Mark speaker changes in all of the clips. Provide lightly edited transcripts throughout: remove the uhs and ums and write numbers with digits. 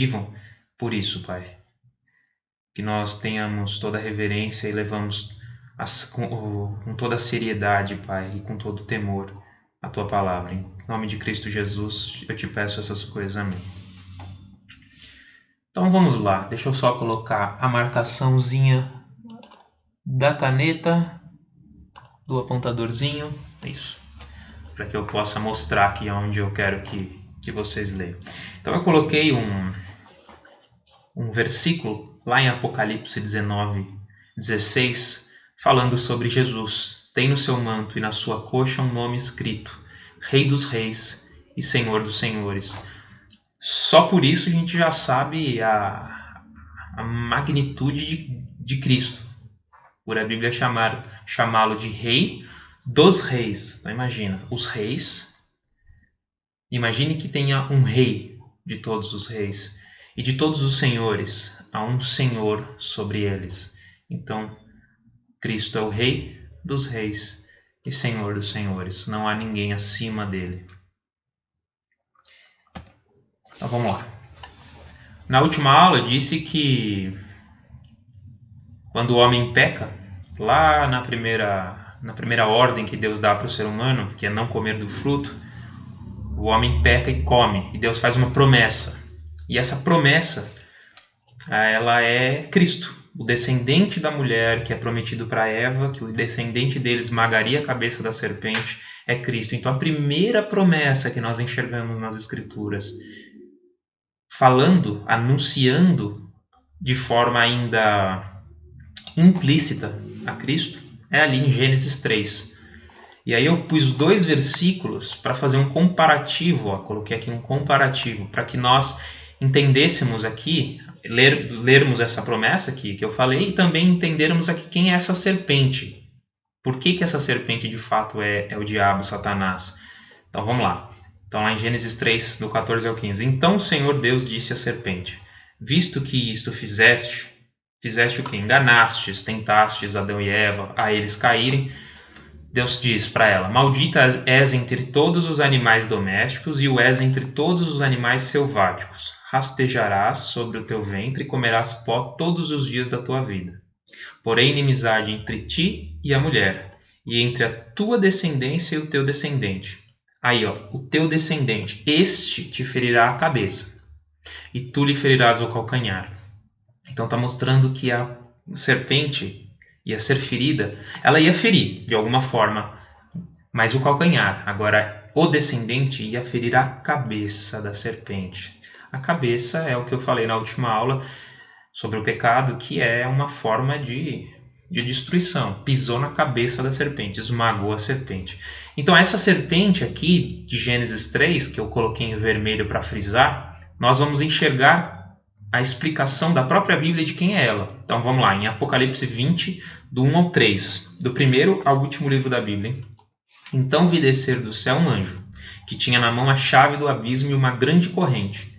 Speaker 1: vivam por isso, Pai. Que nós tenhamos toda a reverência e levamos com toda a seriedade, Pai, e com todo o temor a Tua palavra. Em nome de Cristo Jesus, eu te peço essas coisas. Amém. Então vamos lá, deixa eu só colocar a marcaçãozinha da caneta, do apontadorzinho, isso, para que eu possa mostrar aqui onde eu quero que vocês leiam. Então eu coloquei um versículo lá em Apocalipse 19:16, falando sobre Jesus. Tem no seu manto e na sua coxa um nome escrito: Rei dos Reis e Senhor dos Senhores. Só por isso a gente já sabe a magnitude de Cristo, por a Bíblia chamá-lo de Rei dos Reis. Então imagina, os reis, imagine que tenha um rei de todos os reis, e de todos os senhores, há um Senhor sobre eles. Então, Cristo é o Rei dos Reis e Senhor dos Senhores. Não há ninguém acima dele. Então, vamos lá. Na última aula, eu disse que quando o homem peca, lá na primeira ordem que Deus dá para o ser humano, que é não comer do fruto, o homem peca e come, e Deus faz uma promessa. E essa promessa, ela é Cristo, o descendente da mulher que é prometido para Eva, que o descendente dele esmagaria a cabeça da serpente, é Cristo. Então a primeira promessa que nós enxergamos nas Escrituras, falando, anunciando de forma ainda implícita a Cristo, é ali em Gênesis 3. E aí eu pus 2 versículos para fazer um comparativo, coloquei aqui um comparativo, para que nós entendêssemos aqui, lermos essa promessa aqui que eu falei e também entendermos aqui quem é essa serpente. Por que essa serpente de fato é o diabo, Satanás? Então vamos lá. Então lá em Gênesis 3, do 14 ao 15. Então o Senhor Deus disse à serpente: visto que isto fizeste o que? Enganastes, tentastes Adão e Eva a eles caírem. Deus diz para ela: maldita és entre todos os animais domésticos e o és entre todos os animais selváticos. Rastejarás sobre o teu ventre e comerás pó todos os dias da tua vida. Porém, inimizade entre ti e a mulher, e entre a tua descendência e o teu descendente. Aí, o teu descendente, este te ferirá a cabeça, e tu lhe ferirás o calcanhar. Então está mostrando que a serpente ia ser ferida, ela ia ferir de alguma forma, mas o calcanhar. Agora, o descendente ia ferir a cabeça da serpente. A cabeça é o que eu falei na última aula sobre o pecado, que é uma forma de destruição. Pisou na cabeça da serpente, esmagou a serpente. Então essa serpente aqui, de Gênesis 3, que eu coloquei em vermelho para frisar, nós vamos enxergar a explicação da própria Bíblia de quem é ela. Então vamos lá, em Apocalipse 20, do 1 ao 3, do primeiro ao último livro da Bíblia. Então vi descer do céu um anjo, que tinha na mão a chave do abismo e uma grande corrente.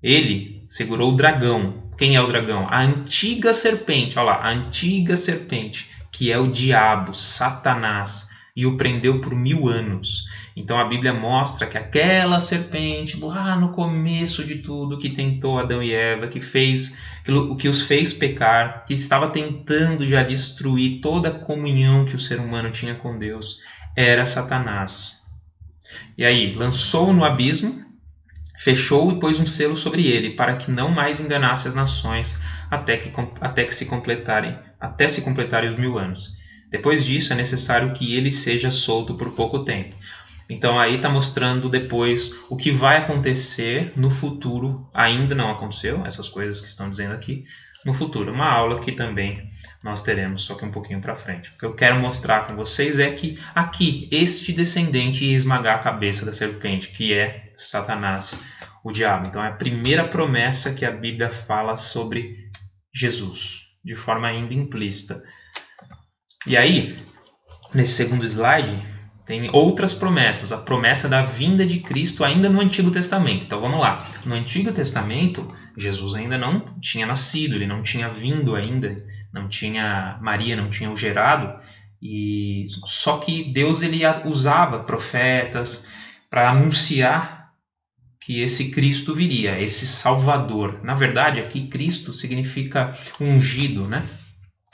Speaker 1: Ele segurou o dragão. Quem é o dragão? A antiga serpente, olha lá, a antiga serpente, que é o diabo, Satanás, e o prendeu por 1000 anos. Então a Bíblia mostra que aquela serpente, lá no começo de tudo, que tentou Adão e Eva, que os fez pecar, que estava tentando já destruir toda a comunhão que o ser humano tinha com Deus, era Satanás. E aí, lançou-o no abismo, fechou e pôs um selo sobre ele, para que não mais enganasse as nações até se completarem os 1000 anos. Depois disso, é necessário que ele seja solto por pouco tempo. Então aí está mostrando depois o que vai acontecer no futuro. Ainda não aconteceu, essas coisas que estão dizendo aqui, no futuro. Uma aula que também nós teremos, só que um pouquinho para frente. O que eu quero mostrar com vocês é que aqui, este descendente ia esmagar a cabeça da serpente, que é Satanás, o diabo. Então é a primeira promessa que a Bíblia fala sobre Jesus, de forma ainda implícita. E aí, nesse segundo slide, tem outras promessas. A promessa da vinda de Cristo ainda no Antigo Testamento. Então vamos lá. No Antigo Testamento, Jesus ainda não tinha nascido, ele não tinha vindo ainda, Maria não tinha o gerado. E só que Deus ele usava profetas para anunciar que esse Cristo viria, esse Salvador. Na verdade, aqui Cristo significa ungido, né?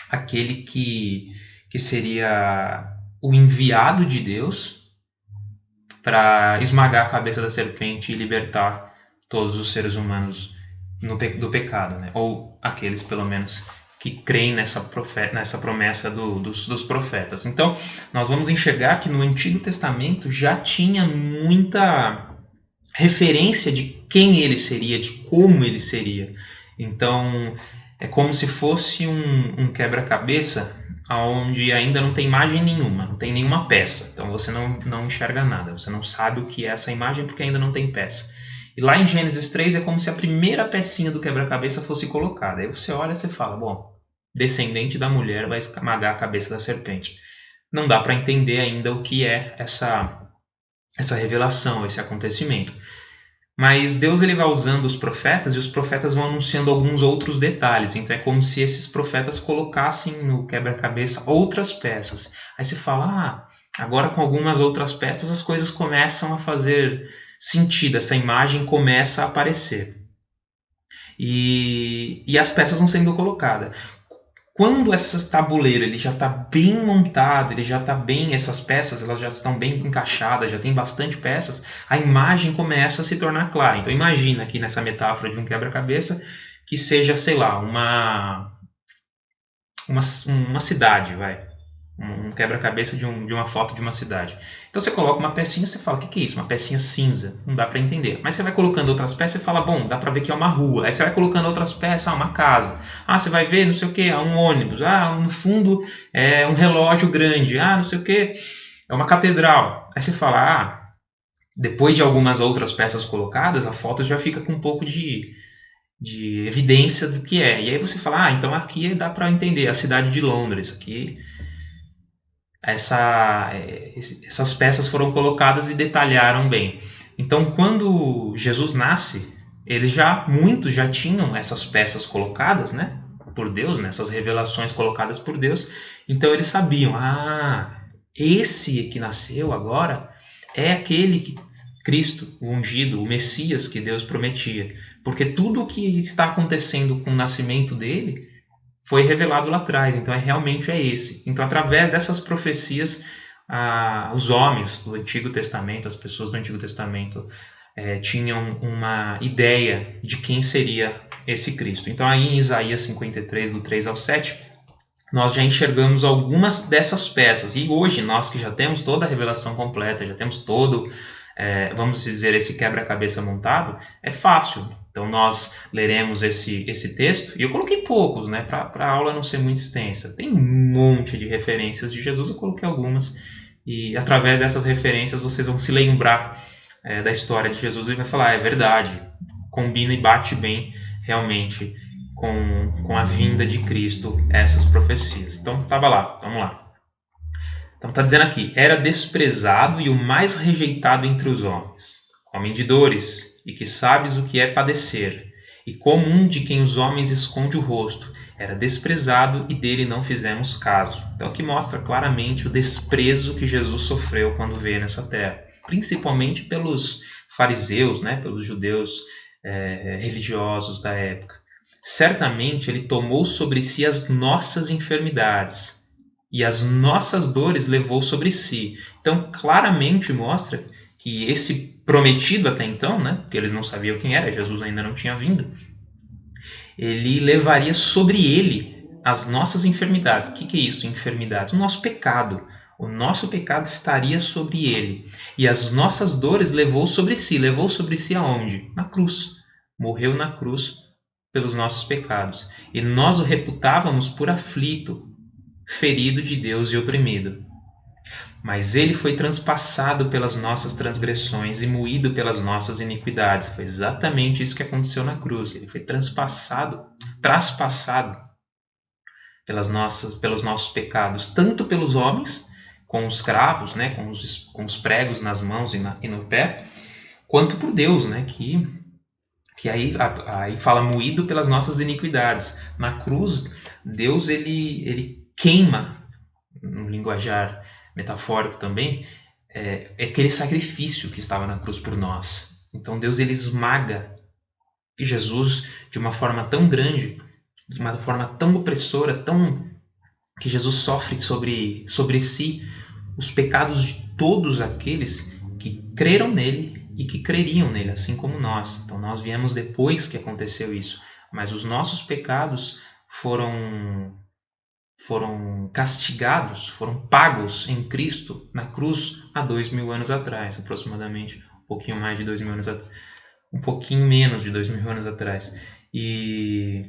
Speaker 1: Aquele que seria o enviado de Deus para esmagar a cabeça da serpente e libertar todos os seres humanos do pecado, né? Ou aqueles, pelo menos, que creem nessa promessa dos profetas. Então, nós vamos enxergar que no Antigo Testamento já tinha muita referência de quem ele seria, de como ele seria. Então, é como se fosse um quebra-cabeça onde ainda não tem imagem nenhuma, não tem nenhuma peça. Então você não enxerga nada, você não sabe o que é essa imagem porque ainda não tem peça. E lá em Gênesis 3 é como se a primeira pecinha do quebra-cabeça fosse colocada. Aí você olha e você fala, bom, descendente da mulher vai esmagar a cabeça da serpente. Não dá para entender ainda o que é essa revelação, esse acontecimento. Mas Deus ele vai usando os profetas e os profetas vão anunciando alguns outros detalhes. Então é como se esses profetas colocassem no quebra-cabeça outras peças. Aí você fala, agora com algumas outras peças as coisas começam a fazer sentido, essa imagem começa a aparecer. E as peças vão sendo colocadas. Quando esse tabuleiro ele já está bem montado, ele já está bem, essas peças elas já estão bem encaixadas, já tem bastante peças, a imagem começa a se tornar clara. Então imagina aqui nessa metáfora de um quebra-cabeça que seja, sei lá, uma cidade, vai. Um quebra-cabeça de uma foto de uma cidade. Então você coloca uma pecinha, você fala, o que é isso? Uma pecinha cinza, não dá para entender. Mas você vai colocando outras peças e fala, bom, dá para ver que é uma rua. Aí você vai colocando outras peças, uma casa. Você vai ver, não sei o que, um ônibus. No fundo é um relógio grande. Não sei o que, é uma catedral. Aí você fala, depois de algumas outras peças colocadas, a foto já fica com um pouco de evidência do que é. E aí você fala, então aqui dá para entender a cidade de Londres, aqui essas peças foram colocadas e detalharam bem. Então, quando Jesus nasce, muitos já tinham essas peças colocadas, né, por Deus, né, essas revelações colocadas por Deus. Então eles sabiam, esse que nasceu agora é aquele que Cristo, o ungido, o Messias que Deus prometia. Porque tudo o que está acontecendo com o nascimento dele foi revelado lá atrás, então realmente é esse. Então, através dessas profecias, os homens do Antigo Testamento, as pessoas do Antigo Testamento, tinham uma ideia de quem seria esse Cristo. Então, aí em Isaías 53, do 3 ao 7, nós já enxergamos algumas dessas peças. E hoje, nós que já temos toda a revelação completa, já temos todo, vamos dizer, esse quebra-cabeça montado, é fácil. Então nós leremos esse texto, e eu coloquei poucos, né, para a aula não ser muito extensa. Tem um monte de referências de Jesus, eu coloquei algumas, e através dessas referências vocês vão se lembrar da história de Jesus e vai falar, é verdade, combina e bate bem realmente com a vinda de Cristo essas profecias. Então estava lá, vamos lá. Então está dizendo aqui, era desprezado e o mais rejeitado entre os homens, homem de dores, e que sabes o que é padecer, e como um de quem os homens esconde o rosto, era desprezado e dele não fizemos caso. Então aqui mostra claramente o desprezo que Jesus sofreu quando veio nessa terra, principalmente pelos fariseus, né, pelos judeus religiosos da época. Certamente ele tomou sobre si as nossas enfermidades e as nossas dores levou sobre si. Então claramente mostra que esse prometido até então, né, porque eles não sabiam quem era, Jesus ainda não tinha vindo, ele levaria sobre ele as nossas enfermidades. O que é isso, enfermidades? O nosso pecado. O nosso pecado estaria sobre ele. E as nossas dores levou sobre si. Levou sobre si aonde? Na cruz. Morreu na cruz pelos nossos pecados. E nós o reputávamos por aflito, ferido de Deus e oprimido. Mas ele foi transpassado pelas nossas transgressões e moído pelas nossas iniquidades. Foi exatamente isso que aconteceu na cruz. Ele foi traspassado pelos nossos pecados, tanto pelos homens, com os cravos, né, com os pregos nas mãos e no pé, quanto por Deus, né, que aí fala moído pelas nossas iniquidades. Na cruz, Deus ele queima, no linguajar metafórico também, aquele sacrifício que estava na cruz por nós. Então Deus ele esmaga Jesus de uma forma tão grande, de uma forma tão opressora, que Jesus sofre sobre si os pecados de todos aqueles que creram nele e que creriam nele, assim como nós. Então nós viemos depois que aconteceu isso, mas os nossos pecados foram castigados, foram pagos em Cristo na cruz há 2000 anos atrás, aproximadamente, um pouquinho mais de 2000 anos atrás, um pouquinho menos de 2000 anos atrás. E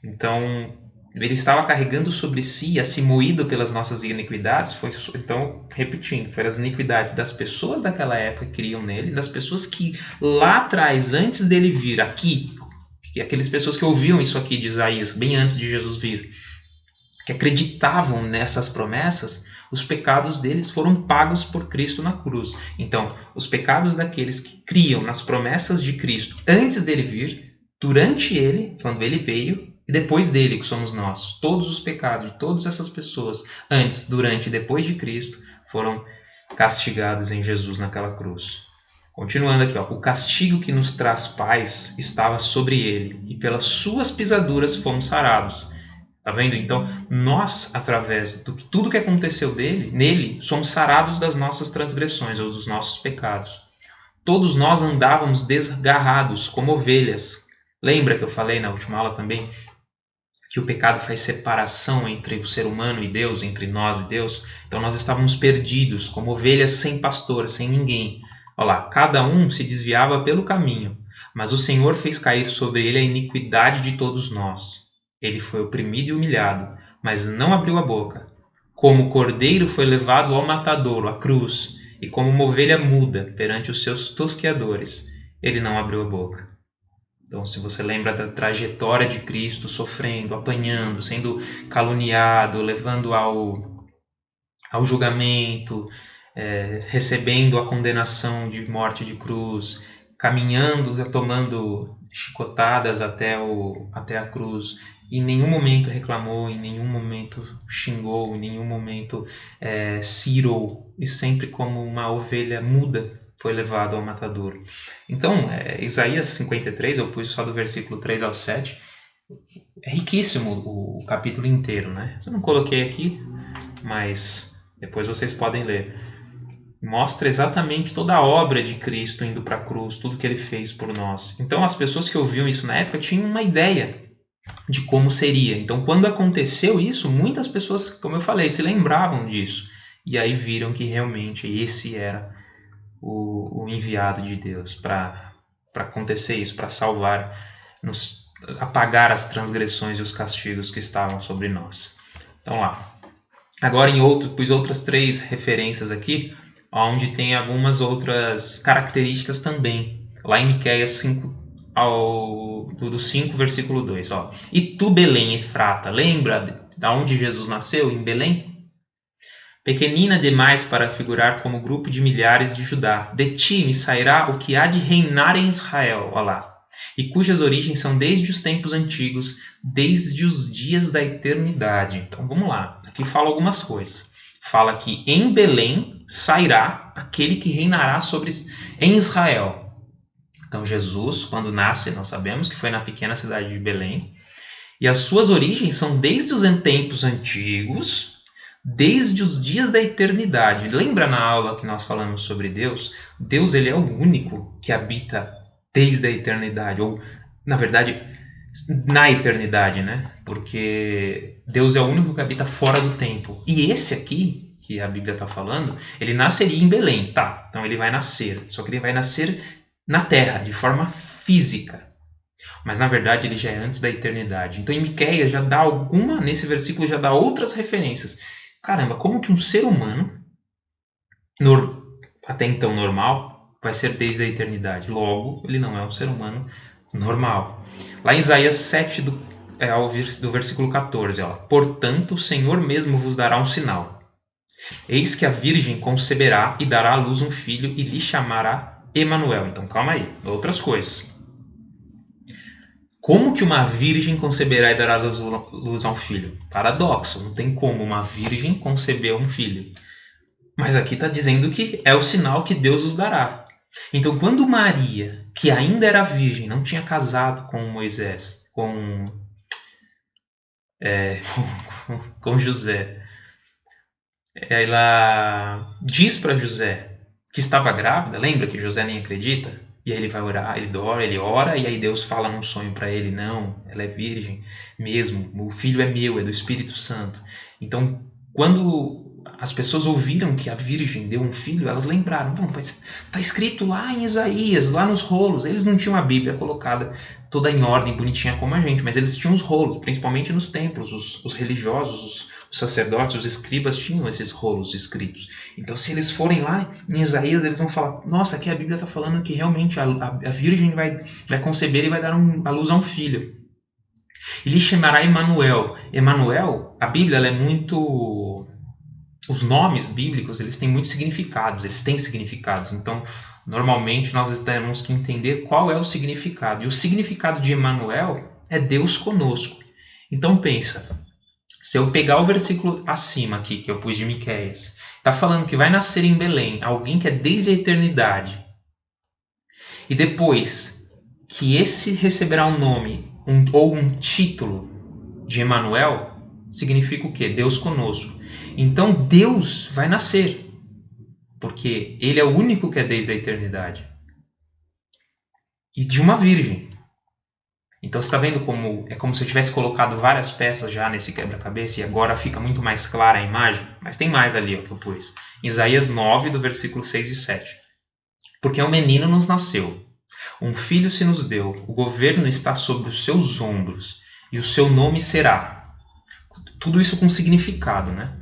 Speaker 1: então ele estava carregando sobre si, assim moído pelas nossas iniquidades. Então, repetindo, foram as iniquidades das pessoas daquela época que criam nele, das pessoas que lá atrás, antes dele vir aqui, aquelas pessoas que ouviam isso aqui de Isaías, bem antes de Jesus vir, que acreditavam nessas promessas, os pecados deles foram pagos por Cristo na cruz. Então, os pecados daqueles que criam nas promessas de Cristo antes dele vir, durante ele, quando ele veio, e depois dele, que somos nós. Todos os pecados de todas essas pessoas, antes, durante e depois de Cristo, foram castigados em Jesus naquela cruz. Continuando aqui, ó, o castigo que nos traz paz estava sobre ele, e pelas suas pisaduras fomos sarados. Tá vendo? Então, nós, através de tudo que aconteceu nele, somos sarados das nossas transgressões ou dos nossos pecados. Todos nós andávamos desgarrados, como ovelhas. Lembra que eu falei na última aula também que o pecado faz separação entre o ser humano e Deus, entre nós e Deus? Então, nós estávamos perdidos, como ovelhas sem pastor, sem ninguém. Olha lá, cada um se desviava pelo caminho, mas o Senhor fez cair sobre ele a iniquidade de todos nós. Ele foi oprimido e humilhado, mas não abriu a boca. Como o cordeiro foi levado ao matadouro, à cruz, e como uma ovelha muda perante os seus tosqueadores, ele não abriu a boca. Então, se você lembra da trajetória de Cristo, sofrendo, apanhando, sendo caluniado, levando ao julgamento, recebendo a condenação de morte de cruz, caminhando, tomando chicotadas até a cruz, em nenhum momento reclamou, em nenhum momento xingou, em nenhum momento cirou, e sempre como uma ovelha muda foi levado ao matadouro. Então, Isaías 53, eu pus só do versículo 3 ao 7, é riquíssimo o capítulo inteiro, né? Eu não coloquei aqui, mas depois vocês podem ler. Mostra exatamente toda a obra de Cristo indo para a cruz, tudo que ele fez por nós. Então, as pessoas que ouviam isso na época tinham uma ideia de como seria. Então, quando aconteceu isso, muitas pessoas, como eu falei, se lembravam disso. E aí viram que realmente esse era o enviado de Deus para acontecer isso, para salvar, apagar as transgressões e os castigos que estavam sobre nós. Então lá. Agora pus outras 3 referências aqui, onde tem algumas outras características também. Lá em Miqueias 5, do 5, versículo 2. Ó. E tu, Belém, Efrata, lembra de onde Jesus nasceu? Em Belém? Pequenina demais para figurar como grupo de milhares de Judá. De ti me sairá o que há de reinar em Israel. Olha lá. E cujas origens são desde os tempos antigos, desde os dias da eternidade. Então vamos lá. Aqui fala algumas coisas. Fala que em Belém sairá aquele que reinará em Israel. Então Jesus, quando nasce, nós sabemos que foi na pequena cidade de Belém. E as suas origens são desde os tempos antigos, desde os dias da eternidade. Lembra na aula que nós falamos sobre Deus? Deus ele é o único que habita desde a eternidade, ou na verdade na eternidade, né? Porque Deus é o único que habita fora do tempo. E esse aqui, que a Bíblia está falando, ele nasceria em Belém, tá? Então ele vai nascer, só que ele vai nascer na terra, de forma física. Mas na verdade ele já é antes da eternidade. Então em Miqueias já dá nesse versículo já dá outras referências. Caramba, como que um ser humano, até então normal, vai ser desde a eternidade? Logo, ele não é um ser humano normal. Lá em Isaías 7, do versículo 14, ó, portanto, o Senhor mesmo vos dará um sinal. Eis que a virgem conceberá e dará à luz um filho e lhe chamará Emanuel. Então, calma aí, outras coisas. Como que uma virgem conceberá e dará luz a um filho? Paradoxo, não tem como uma virgem conceber um filho. Mas aqui está dizendo que é o sinal que Deus os dará. Então, quando Maria, que ainda era virgem, não tinha casado com Moisés, com José, ela diz para José que estava grávida. Lembra que José nem acredita? E aí ele vai orar, ele ora, e aí Deus fala num sonho para ele: não, ela é virgem mesmo, o filho é meu, é do Espírito Santo. Então, quando as pessoas ouviram que a virgem deu um filho, elas lembraram: bom, mas está escrito lá em Isaías, lá nos rolos. Eles não tinham a Bíblia colocada toda em ordem, bonitinha como a gente, mas eles tinham os rolos, principalmente nos templos, os religiosos, os sacerdotes, os escribas tinham esses rolos escritos. Então, se eles forem lá em Isaías, eles vão falar: nossa, aqui a Bíblia está falando que realmente a virgem vai conceber e vai dar a luz a um filho. E lhe chamará Emanuel. Emanuel, a Bíblia ela é muito... Os nomes bíblicos eles têm muitos significados, eles têm significados. Então, normalmente nós temos que entender qual é o significado. E o significado de Emanuel é Deus conosco. Então pensa, se eu pegar o versículo acima aqui, que eu pus de Miqueias, está falando que vai nascer em Belém alguém que é desde a eternidade. E depois que esse receberá um nome ou um título de Emanuel, significa o quê? Deus conosco. Então Deus vai nascer, porque Ele é o único que é desde a eternidade. E de uma virgem. Então você está vendo como é como se eu tivesse colocado várias peças já nesse quebra-cabeça e agora fica muito mais clara a imagem? Mas tem mais ali ó, que eu pus. Isaías 9, do versículo 6 e 7. Porque um menino nos nasceu, um filho se nos deu, o governo está sobre os seus ombros e o seu nome será. Tudo isso com significado, né?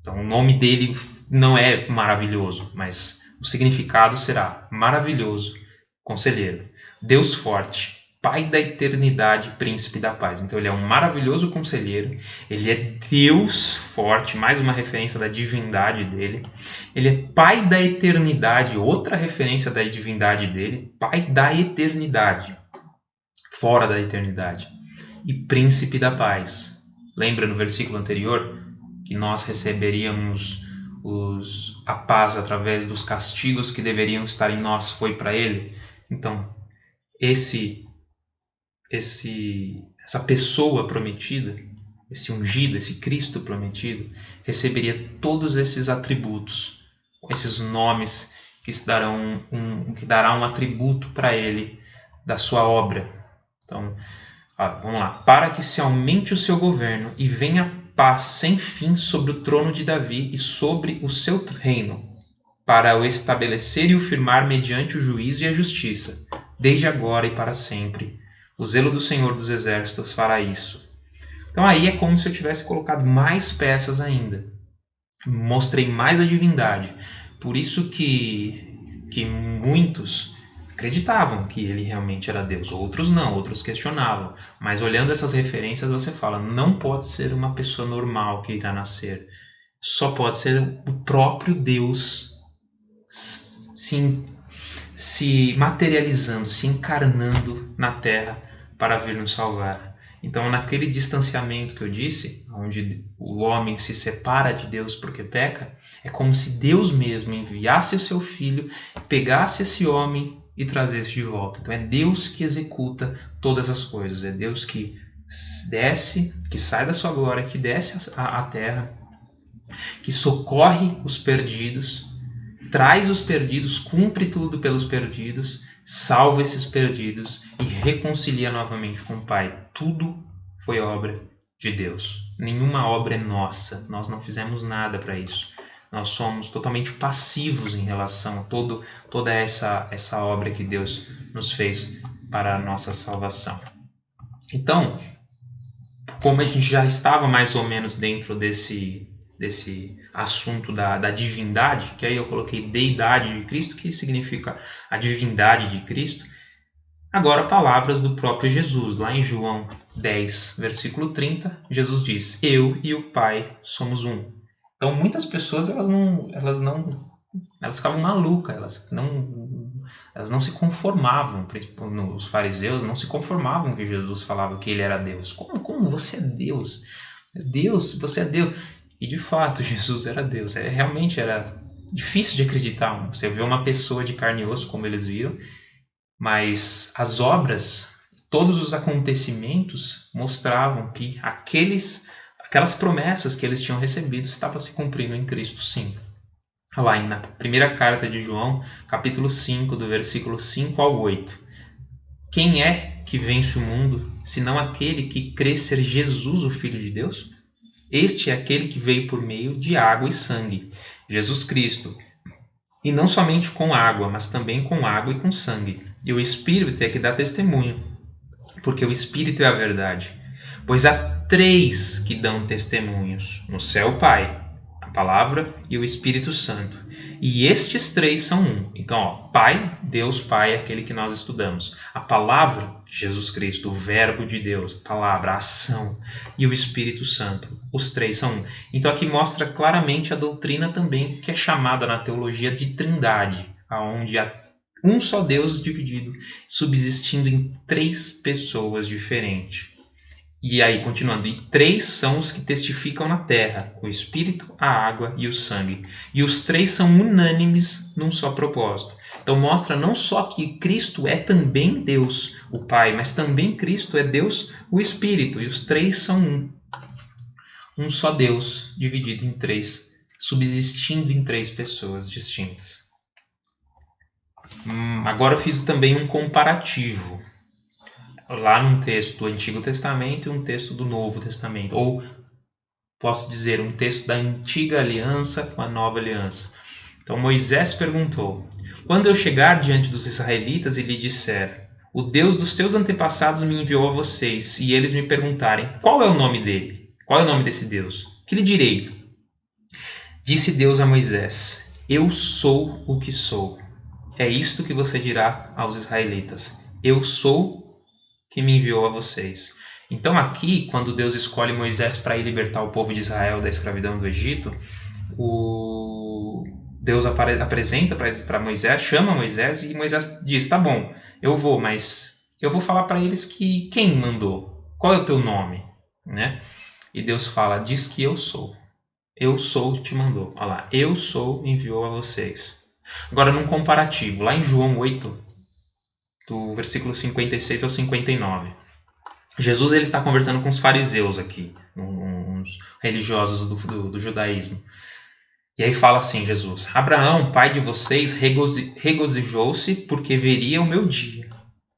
Speaker 1: Então o nome dele não é maravilhoso, mas o significado será maravilhoso, conselheiro, Deus forte, Pai da eternidade, príncipe da paz. Então ele é um maravilhoso conselheiro, ele é Deus forte, mais uma referência da divindade dele. Ele é Pai da eternidade, outra referência da divindade dele, Pai da eternidade, fora da eternidade. E príncipe da paz. Lembra no versículo anterior que nós receberíamos a paz através dos castigos que deveriam estar em nós foi para ele? Então, essa pessoa prometida, esse ungido, esse Cristo prometido, receberia todos esses atributos, esses nomes que dará um atributo para ele da sua obra. Então, vamos lá. Para que se aumente o seu governo e venha paz sem fim sobre o trono de Davi e sobre o seu reino, para o estabelecer e o firmar mediante o juízo e a justiça, desde agora e para sempre. O zelo do Senhor dos Exércitos fará isso. Então aí é como se eu tivesse colocado mais peças ainda. Mostrei mais a divindade. Por isso que muitos acreditavam que ele realmente era Deus. Outros não, outros questionavam. Mas olhando essas referências você fala, não pode ser uma pessoa normal que irá nascer. Só pode ser o próprio Deus se materializando, se encarnando na Terra para vir nos salvar. Então, naquele distanciamento que eu disse, onde o homem se separa de Deus porque peca, é como se Deus mesmo enviasse o seu Filho, pegasse esse homem e trazesse de volta. Então, é Deus que executa todas as coisas. É Deus que desce, que sai da sua glória, que desce à terra, que socorre os perdidos, traz os perdidos, cumpre tudo pelos perdidos, salva esses perdidos e reconcilia novamente com o Pai. Tudo foi obra de Deus. Nenhuma obra é nossa. Nós não fizemos nada para isso. Nós somos totalmente passivos em relação a toda essa obra que Deus nos fez para a nossa salvação. Então, como a gente já estava mais ou menos dentro desse assunto da divindade, que aí eu coloquei deidade de Cristo, que significa a divindade de Cristo. Agora, palavras do próprio Jesus, lá em João 10, versículo 30, Jesus diz: eu e o Pai somos um. Então, muitas pessoas elas ficavam malucas, elas não se conformavam, principalmente os fariseus não se conformavam que Jesus falava que ele era Deus. Como você é Deus? Deus, você é Deus. E de fato, Jesus era Deus. Realmente era difícil de acreditar. Você vê uma pessoa de carne e osso, como eles viram, mas as obras, todos os acontecimentos mostravam que aquelas promessas que eles tinham recebido estavam se cumprindo em Cristo, sim. Lá na primeira carta de João, capítulo 5, do versículo 5 ao 8. Quem é que vence o mundo, senão aquele que crê ser Jesus, o Filho de Deus? Este é aquele que veio por meio de água e sangue, Jesus Cristo. E não somente com água, mas também com água e com sangue. E o Espírito é que dá testemunho, porque o Espírito é a verdade. Pois há 3 que dão testemunhos: no céu o Pai, a Palavra e o Espírito Santo. E estes 3 são um. Então, Pai, Deus Pai, é aquele que nós estudamos. A Palavra, Jesus Cristo, o Verbo de Deus, a Palavra, a ação. E o Espírito Santo, os 3 são um. Então aqui mostra claramente a doutrina também que é chamada na teologia de Trindade, onde há um só Deus dividido, subsistindo em 3 pessoas diferentes. E aí, continuando, e 3 são os que testificam na terra: o Espírito, a água e o sangue. E os 3 são unânimes num só propósito. Então mostra não só que Cristo é também Deus, o Pai, mas também Cristo é Deus, o Espírito. E os 3 são um. Um só Deus, dividido em 3, subsistindo em 3 pessoas distintas. Agora eu fiz também um comparativo. Lá num texto do Antigo Testamento e um texto do Novo Testamento. Ou, posso dizer, um texto da Antiga Aliança com a Nova Aliança. Então Moisés perguntou: quando eu chegar diante dos israelitas e lhe disser: o Deus dos seus antepassados me enviou a vocês, e eles me perguntarem: qual é o nome dele? Qual é o nome desse Deus? Que lhe direi? Disse Deus a Moisés: eu sou o que sou. É isto que você dirá aos israelitas: eu sou que me enviou a vocês. Então aqui, quando Deus escolhe Moisés para ir libertar o povo de Israel da escravidão do Egito, Deus apresenta para Moisés, chama Moisés, e Moisés diz: tá bom, eu vou, mas eu vou falar para eles que quem mandou? Qual é o teu nome? Né? E Deus fala: diz que eu sou. Eu sou te mandou. Olha lá, eu sou enviou a vocês. Agora, num comparativo, lá em João 8, do versículo 56 ao 59. Jesus ele está conversando com os fariseus aqui, uns religiosos do judaísmo. E aí fala assim, Jesus: Abraão, pai de vocês, regozijou-se porque veria o meu dia.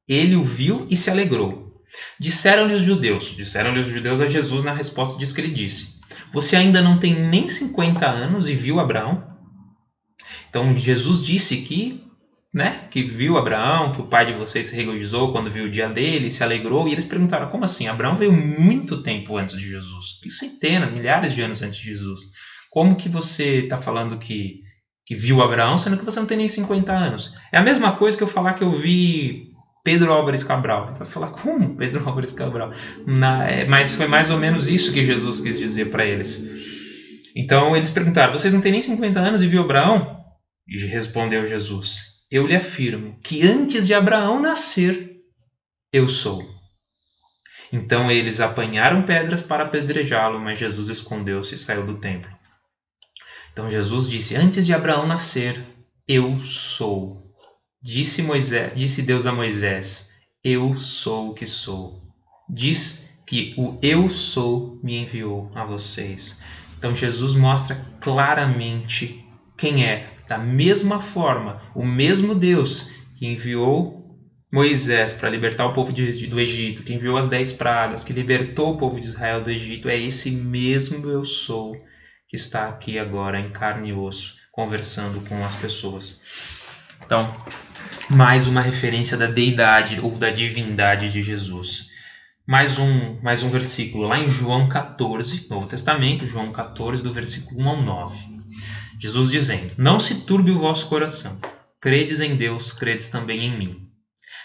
Speaker 1: Ele o viu e se alegrou. Disseram-lhe os judeus a Jesus na resposta disso que ele disse: você ainda não tem nem 50 anos e viu Abraão? Então Jesus disse que viu Abraão, que o pai de vocês se regozijou quando viu o dia dele, se alegrou, e eles perguntaram: como assim? Abraão veio muito tempo antes de Jesus, centenas, milhares de anos antes de Jesus. Como que você está falando que viu Abraão, sendo que você não tem nem 50 anos? É a mesma coisa que eu falar que eu vi Pedro Álvares Cabral. Ele vai falar: como Pedro Álvares Cabral? Mas foi mais ou menos isso que Jesus quis dizer para eles. Então eles perguntaram: vocês não têm nem 50 anos e viu Abraão? E respondeu Jesus: eu lhe afirmo que antes de Abraão nascer, eu sou. Então eles apanharam pedras para apedrejá-lo, mas Jesus escondeu-se e saiu do templo. Então Jesus disse: antes de Abraão nascer, eu sou. Disse Deus a Moisés: eu sou o que sou. Diz que o eu sou me enviou a vocês. Então Jesus mostra claramente quem é. Da mesma forma, o mesmo Deus que enviou Moisés para libertar o povo do Egito, que enviou as 10 pragas, que libertou o povo de Israel do Egito, é esse mesmo eu sou que está aqui agora em carne e osso, conversando com as pessoas. Então, mais uma referência da deidade ou da divindade de Jesus. Mais um versículo lá em João 14, Novo Testamento, João 14, do versículo 1 ao 9. Jesus dizendo: não se turbe o vosso coração. Credes em Deus, credes também em mim.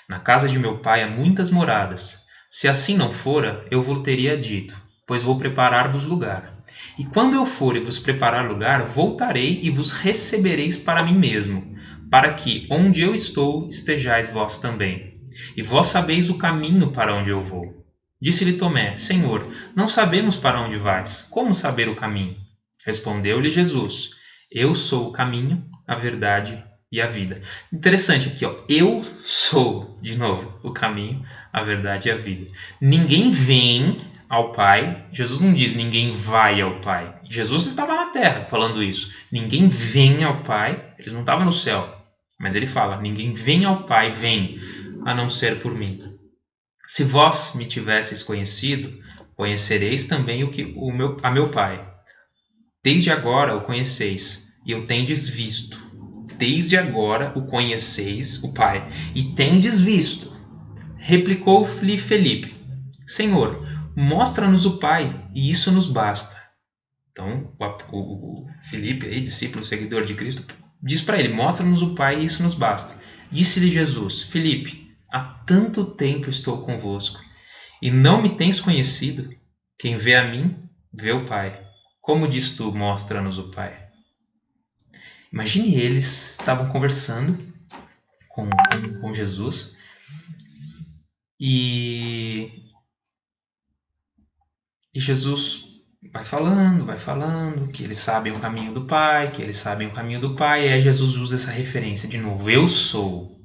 Speaker 1: Na casa de meu pai há muitas moradas. Se assim não fora, eu vos teria dito, pois vou preparar-vos lugar. E quando eu for e vos preparar lugar, voltarei e vos recebereis para mim mesmo, para que, onde eu estou, estejais vós também. E vós sabeis o caminho para onde eu vou. Disse-lhe Tomé: Senhor, não sabemos para onde vais. Como saber o caminho? Respondeu-lhe Jesus: Eu sou o caminho, a verdade e a vida. Interessante aqui, ó. Eu sou, de novo, o caminho, a verdade e a vida. Ninguém vem ao Pai. Jesus não diz ninguém vai ao Pai. Jesus estava na terra falando isso. Ninguém vem ao Pai. Eles não estavam no céu. Mas ele fala, ninguém vem ao Pai, vem, a não ser por mim. Se vós me tivesseis conhecido, conhecereis também a meu Pai. Desde agora o conheceis, e o tendes visto. Desde agora o conheceis, o Pai, e tendes visto. Replicou-lhe Felipe: Senhor, mostra-nos o Pai, e isso nos basta. Então, o Felipe, aí, discípulo, seguidor de Cristo, diz para ele: mostra-nos o Pai, e isso nos basta. Disse-lhe Jesus: Felipe, há tanto tempo estou convosco, e não me tens conhecido? Quem vê a mim, vê o Pai. Como diz tu, mostra-nos o Pai? Imagine eles estavam conversando com Jesus e Jesus vai falando, que eles sabem o caminho do Pai, e aí Jesus usa essa referência de novo. Eu sou.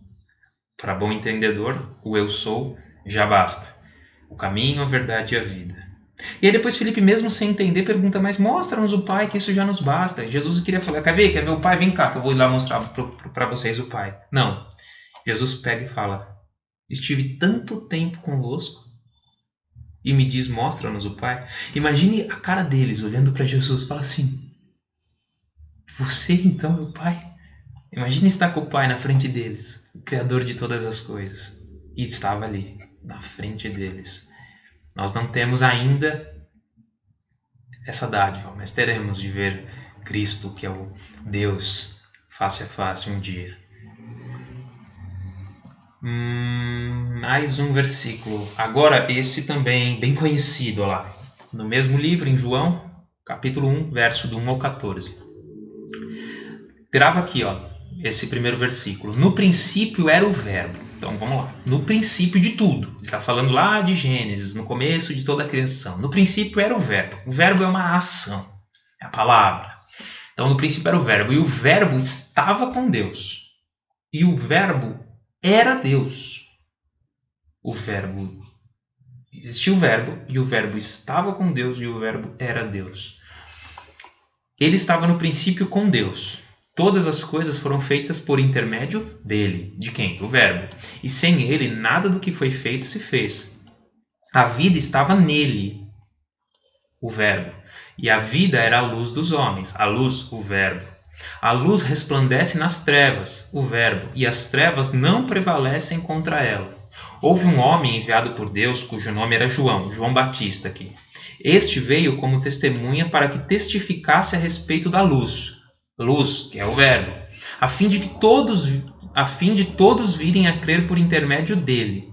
Speaker 1: Para bom entendedor, o eu sou já basta. O caminho, a verdade e a vida. E aí depois Felipe, mesmo sem entender, pergunta, mas mostra-nos o Pai, que isso já nos basta. Jesus queria falar, quer ver o Pai? Vem cá, que eu vou ir lá mostrar para vocês o Pai. Não. Jesus pega e fala, estive tanto tempo convosco e me diz, mostra-nos o Pai. Imagine a cara deles olhando para Jesus e fala assim, você então é o Pai? Imagine estar com o Pai na frente deles, o Criador de todas as coisas. E estava ali, na frente deles. Nós não temos ainda essa dádiva, mas teremos de ver Cristo, que é o Deus, face a face um dia. Mais um versículo. Agora esse também bem conhecido, olha lá. No mesmo livro, em João, capítulo 1, verso do 1 ao 14. Grava aqui, ó, esse primeiro versículo. No princípio era o verbo. Então vamos lá. No princípio de tudo. Ele está falando lá de Gênesis, no começo de toda a criação. No princípio era o verbo. O verbo é uma ação. É a palavra. Então no princípio era o verbo. E o verbo estava com Deus. E o verbo era Deus. O verbo. Existia o verbo. E o verbo estava com Deus. E o verbo era Deus. Ele estava no princípio com Deus. Todas as coisas foram feitas por intermédio dele. De quem? Do verbo. E sem ele, nada do que foi feito se fez. A vida estava nele, o verbo. E a vida era a luz dos homens. A luz, o verbo. A luz resplandece nas trevas, o verbo. E as trevas não prevalecem contra ela. Houve um homem enviado por Deus, cujo nome era João Batista aqui. Este veio como testemunha para que testificasse a respeito da luz, que é o verbo, a fim de todos virem a crer por intermédio dele.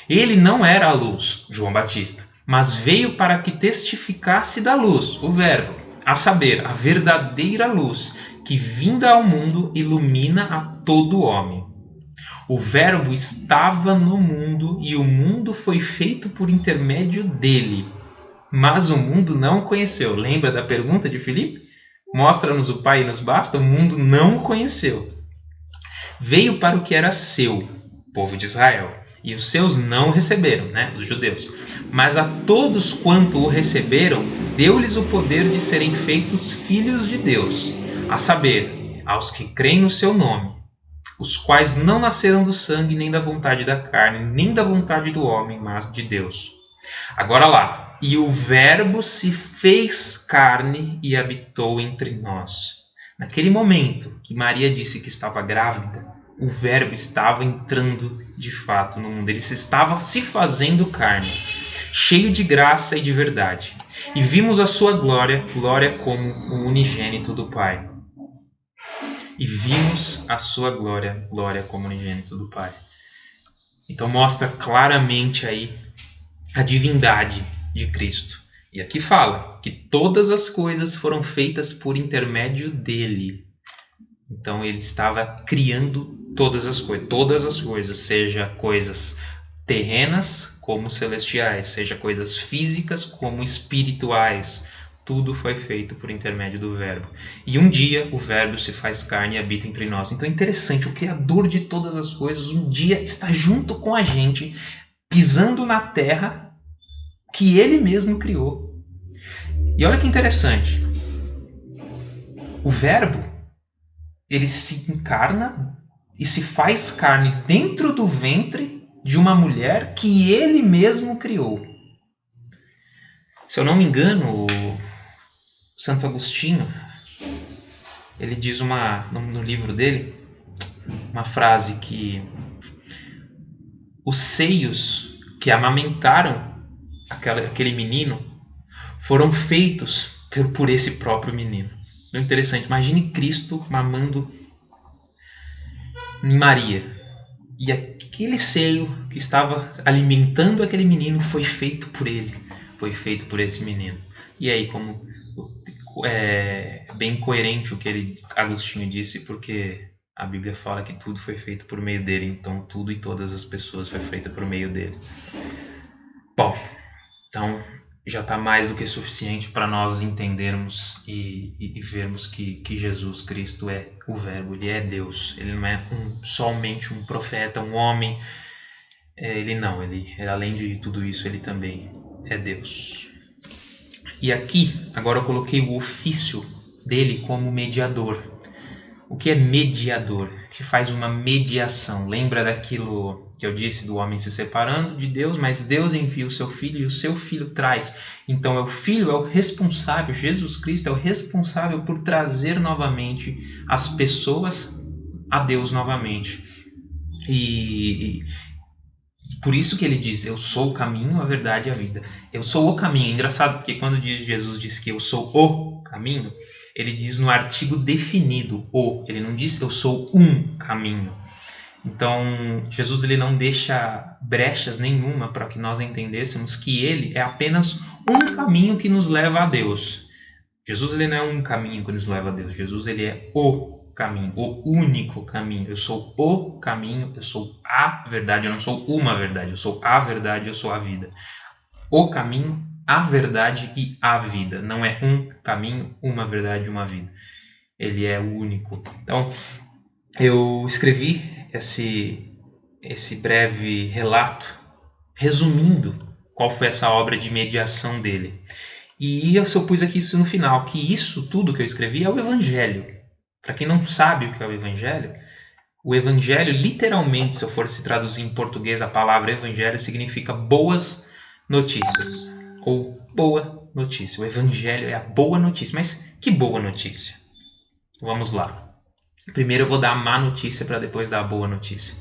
Speaker 1: Ele não era a luz, João Batista, mas veio para que testificasse da luz, o verbo, a saber, a verdadeira luz, que vinda ao mundo ilumina a todo homem. O verbo estava no mundo e o mundo foi feito por intermédio dele, mas o mundo não o conheceu. Lembra da pergunta de Filipe? Mostra-nos o Pai e nos basta. O mundo não o conheceu. Veio para o que era seu, o povo de Israel, e os seus não o receberam, né? Os judeus. Mas a todos quanto o receberam, deu-lhes o poder de serem feitos filhos de Deus, a saber, aos que creem no seu nome, os quais não nasceram do sangue, nem da vontade da carne, nem da vontade do homem, mas de Deus. Agora lá. E o verbo se fez carne e habitou entre nós. Naquele momento que Maria disse que estava grávida, o verbo estava entrando de fato no mundo. Ele estava se fazendo carne, cheio de graça e de verdade. E vimos a sua glória, glória como o unigênito do Pai. E vimos a sua glória, glória como unigênito do Pai. Então mostra claramente aí a divindade de Cristo. E aqui fala que todas as coisas foram feitas por intermédio dele. Então ele estava criando todas as coisas, seja coisas terrenas como celestiais, seja coisas físicas como espirituais. tudo foi feito por intermédio do Verbo. E um dia o Verbo se faz carne e habita entre nós. Então é interessante, o Criador de todas as coisas um dia está junto com a gente, pisando na terra que Ele mesmo criou. E olha que interessante, o Verbo, ele se encarna e se faz carne dentro do ventre de uma mulher que Ele mesmo criou. Se eu não me engano, Santo Agostinho, ele diz no livro dele, uma frase que os seios que amamentaram aquele menino foram feitos por esse próprio menino. Então é interessante, imagine Cristo mamando em Maria. E aquele seio que estava alimentando aquele menino foi feito por ele, foi feito por esse menino. E aí, como é bem coerente o que Agostinho disse, porque a Bíblia fala que tudo foi feito por meio dele, então tudo e todas as pessoas foi feito por meio dele. Bom, então já está mais do que suficiente para nós entendermos e vermos que Jesus Cristo é o Verbo, ele é Deus, ele não é somente um profeta, um homem, ele além de tudo isso, ele também é Deus. E aqui, agora eu coloquei o ofício dele como mediador. O que é mediador? Que faz uma mediação. Lembra daquilo que eu disse do homem se separando de Deus, mas Deus envia o seu Filho e o seu Filho traz. Então o Filho é o responsável, Jesus Cristo é o responsável por trazer novamente as pessoas a Deus novamente. E por isso que ele diz, eu sou o caminho, a verdade e a vida. Eu sou o caminho. É engraçado porque quando Jesus diz que eu sou o caminho, ele diz no artigo definido, o. Ele não diz eu sou um caminho. Então, Jesus ele não deixa brechas nenhuma para que nós entendêssemos que ele é apenas um caminho que nos leva a Deus. Jesus ele não é um caminho que nos leva a Deus. Jesus ele é o caminho, o único caminho. Eu sou o caminho, eu sou a verdade, eu não sou uma verdade, eu sou a verdade, eu sou a vida. O caminho, a verdade e a vida. Não é um caminho, uma verdade e uma vida. Ele é o único. Então, eu escrevi esse breve relato resumindo qual foi essa obra de mediação dele. E eu pus aqui isso no final, que isso tudo que eu escrevi é o Evangelho. Para quem não sabe o que é o Evangelho, literalmente, se eu for se traduzir em português, a palavra Evangelho significa boas notícias, ou boa notícia. O Evangelho é a boa notícia. Mas que boa notícia? Vamos lá. Primeiro eu vou dar a má notícia para depois dar a boa notícia.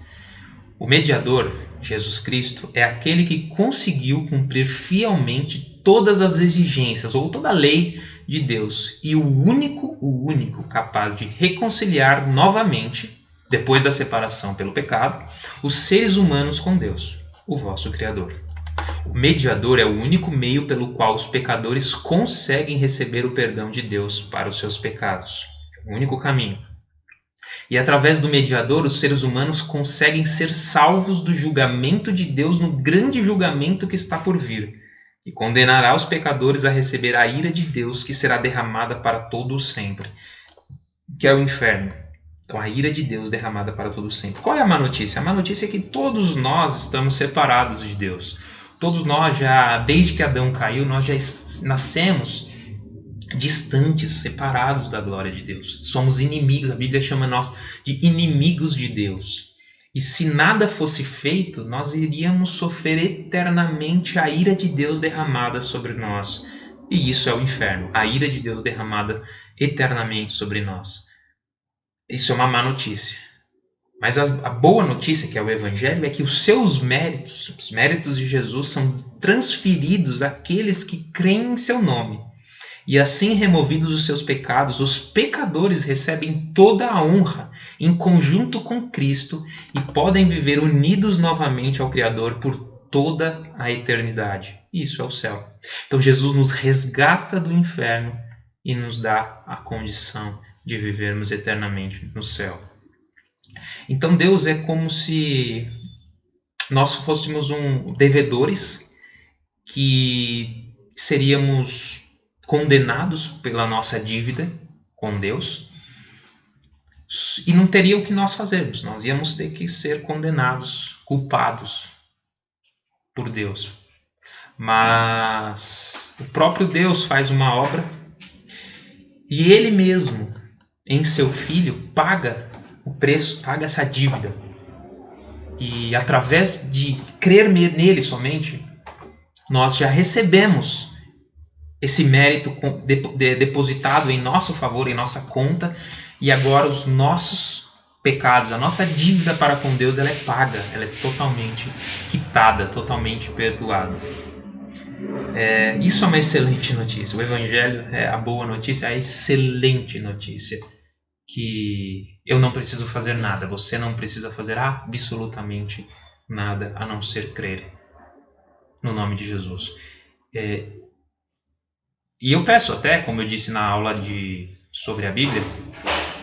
Speaker 1: O mediador, Jesus Cristo, é aquele que conseguiu cumprir fielmente todas as exigências ou toda a lei de Deus e o único capaz de reconciliar novamente, depois da separação pelo pecado, os seres humanos com Deus, o vosso Criador. O mediador é o único meio pelo qual os pecadores conseguem receber o perdão de Deus para os seus pecados. É o único caminho. E através do mediador, os seres humanos conseguem ser salvos do julgamento de Deus no grande julgamento que está por vir, e condenará os pecadores a receber a ira de Deus que será derramada para todo o sempre, que é o inferno. Então, a ira de Deus derramada para todo o sempre. Qual é a má notícia? A má notícia é que todos nós estamos separados de Deus. Todos nós desde que Adão caiu, nós já nascemos distantes, separados da glória de Deus. Somos inimigos, a Bíblia chama nós de inimigos de Deus. E se nada fosse feito, nós iríamos sofrer eternamente a ira de Deus derramada sobre nós. E isso é o inferno, a ira de Deus derramada eternamente sobre nós. Isso é uma má notícia. Mas a boa notícia, que é o Evangelho, é que os seus méritos, os méritos de Jesus, são transferidos àqueles que creem em seu nome. E assim removidos os seus pecados, os pecadores recebem toda a honra em conjunto com Cristo e podem viver unidos novamente ao Criador por toda a eternidade. Isso é o céu. Então Jesus nos resgata do inferno e nos dá a condição de vivermos eternamente no céu. Então Deus é como se nós fôssemos devedores que seríamos condenados pela nossa dívida com Deus, e não teria o que nós fazermos. Nós íamos ter que ser condenados, culpados por Deus. Mas o próprio Deus faz uma obra e Ele mesmo, em seu Filho, paga o preço, paga essa dívida. E através de crer nele somente, nós já recebemos esse mérito depositado em nosso favor, em nossa conta, e agora os nossos pecados, a nossa dívida para com Deus, ela é paga, ela é totalmente quitada, totalmente perdoada. Isso é uma excelente notícia. O Evangelho é a boa notícia, a excelente notícia. Que eu não preciso fazer nada, você não precisa fazer absolutamente nada a não ser crer no nome de Jesus. E eu peço até, como eu disse na aula sobre a Bíblia,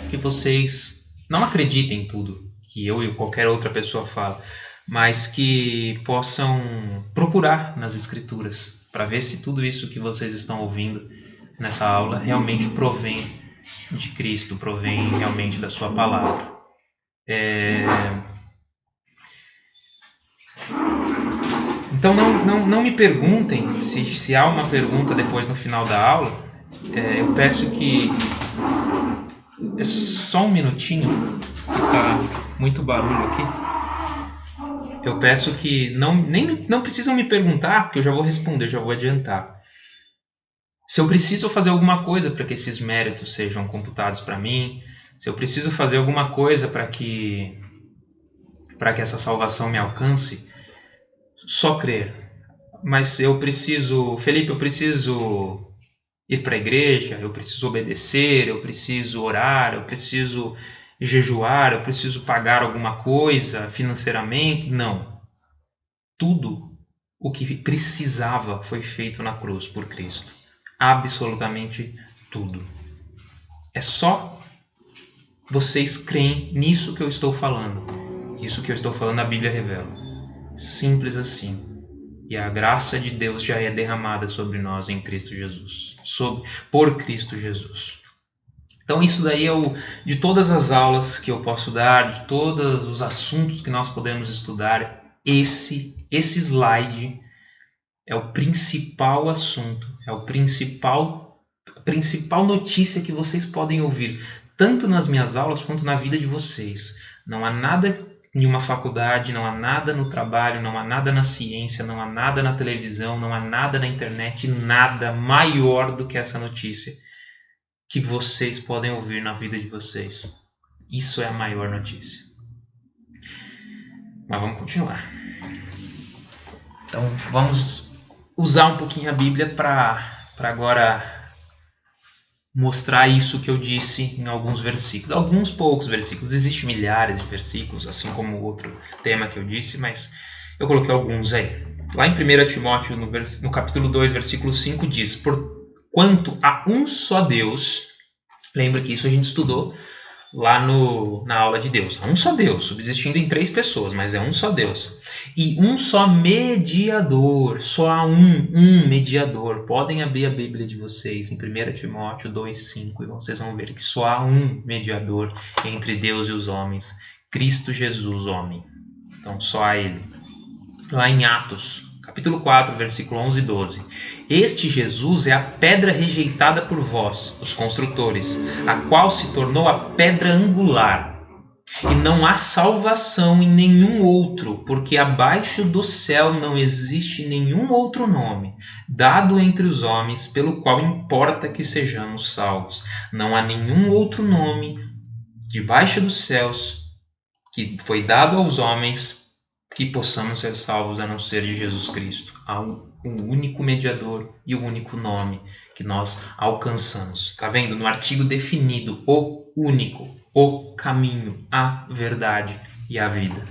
Speaker 1: que vocês não acreditem em tudo que eu e qualquer outra pessoa fala, mas que possam procurar nas Escrituras para ver se tudo isso que vocês estão ouvindo nessa aula realmente provém de Cristo, provém realmente da sua palavra. Então não me perguntem se há uma pergunta depois no final da aula. Eu peço que... É só um minutinho, que tá muito barulho aqui. Eu peço que não precisam me perguntar, porque eu já vou responder, já vou adiantar. Se eu preciso fazer alguma coisa para que esses méritos sejam computados para mim, se eu preciso fazer alguma coisa para que essa salvação me alcance, só crer. Mas eu preciso, Felipe, eu preciso ir para a igreja, eu preciso obedecer, eu preciso orar, eu preciso jejuar, eu preciso pagar alguma coisa financeiramente. Não. Tudo o que precisava foi feito na cruz por Cristo. Absolutamente tudo. É só vocês creem nisso que eu estou falando. Isso que eu estou falando a Bíblia revela. Simples assim. E a graça de Deus já é derramada sobre nós em Cristo Jesus. Por Cristo Jesus. Então isso daí é de todas as aulas que eu posso dar, de todos os assuntos que nós podemos estudar, esse slide é o principal assunto, é a principal notícia que vocês podem ouvir, tanto nas minhas aulas quanto na vida de vocês. Não há nada em uma faculdade, não há nada no trabalho, não há nada na ciência, não há nada na televisão, não há nada na internet, nada maior do que essa notícia que vocês podem ouvir na vida de vocês. Isso é a maior notícia. Mas vamos continuar. Então vamos usar um pouquinho a Bíblia para agora mostrar isso que eu disse em alguns versículos. Alguns poucos versículos. Existem milhares de versículos, assim como o outro tema que eu disse, mas eu coloquei alguns aí. Lá em 1 Timóteo, no capítulo 2, versículo 5, diz: Porquanto há um só Deus... Lembra que isso a gente estudou lá na aula de Deus. Há um só Deus, subsistindo em 3 pessoas, mas é um só Deus. E um só mediador, só há um mediador. Podem abrir a Bíblia de vocês em 1 Timóteo 2,5 e vocês vão ver que só há um mediador entre Deus e os homens, Cristo Jesus, homem. Então só há Ele. Lá em Atos, capítulo 4, versículo 11 e 12. Este Jesus é a pedra rejeitada por vós, os construtores, a qual se tornou a pedra angular. E não há salvação em nenhum outro, porque abaixo do céu não existe nenhum outro nome, dado entre os homens, pelo qual importa que sejamos salvos. Não há nenhum outro nome debaixo dos céus que foi dado aos homens que possamos ser salvos a não ser de Jesus Cristo. Há o único mediador e o único nome que nós alcançamos. Está vendo? No artigo definido, o único, o caminho, a verdade e a vida.